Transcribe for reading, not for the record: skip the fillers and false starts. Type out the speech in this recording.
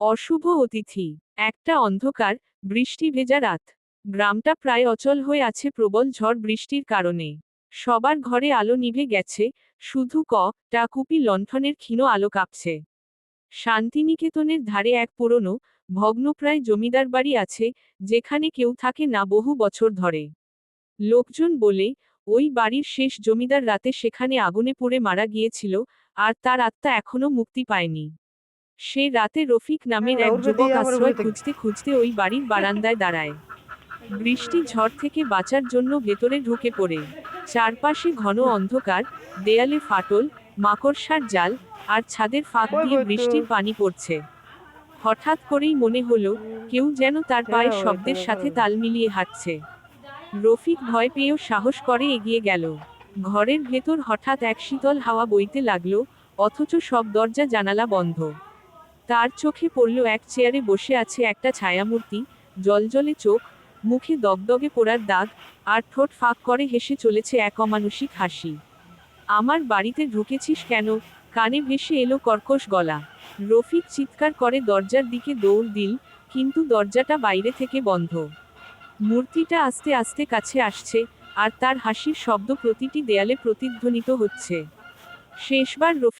অশুভ অতিথি। একটা অন্ধকার, বৃষ্টি ভেজা রাত। গ্রামটা প্রায় অচল হয়ে আছে প্রবল ঝড় বৃষ্টির কারণে। সবার ঘরে আলো নিভে গেছে, শুধু টাকুপি লণ্ঠনের ক্ষীণ আলো কাঁপছে। শান্তিনিকেতনের ধারে এক পুরনো, ভগ্নপ্রায় জমিদার বাড়ি আছে, যেখানে কেউ থাকে না বহু বছর ধরে। লোকজন বলে, ওই বাড়ির শেষ জমিদার রাতে সেখানে আগুনে পুড়ে মারা গিয়েছিল, আর তার আত্মা এখনো মুক্তি পায়নি। সে রাতে রফিক নামের এক যুবক আশ্রয় খুঁজতে খুঁজতে ওই বাড়ির বারান্দায় দাঁড়ায়। বৃষ্টি ঝড় থেকে বাঁচার জন্য ভেতরে ঢুকে পড়ে। চারপাশে ঘন অন্ধকার, দেয়ালে ফাটল, মাকড়সার জাল, আর ছাদের ফাঁক দিয়ে বৃষ্টির পানি পড়ছে। হঠাৎ করেই মনে হলো, কেউ যেন তার পায়ের শব্দের সাথে তাল মিলিয়ে হাঁটছে। রফিক ভয় পেয়েও সাহস করে এগিয়ে গেল। ঘরের ভেতর হঠাৎ এক শীতল হাওয়া বইতে লাগলো, অথচ সব দরজা জানালা বন্ধ। তার চোখে পড়ল এক চেয়ারে বসে আছে একটা ছায়ামূর্তি, জলজলে চোখ, মুখে দগদগে পোড়ার দাগ, আর ঠোঁট ফাঁক করে হেসে চলেছে এক অমানুষিক হাসি। আমার বাড়িতে ঢুকেছিস কেন? কানে ভেসে এলো কর্কশ গলা। রফিক চিৎকার করে দরজার দিকে দৌড় দিল, কিন্তু দরজাটা বাইরে থেকে বন্ধ। মূর্তিটা আস্তে আস্তে কাছে আসছে, আর তার হাসির শব্দ প্রতিটি দেয়ালে প্রতিধ্বনিত হচ্ছে। শেষবার রফিক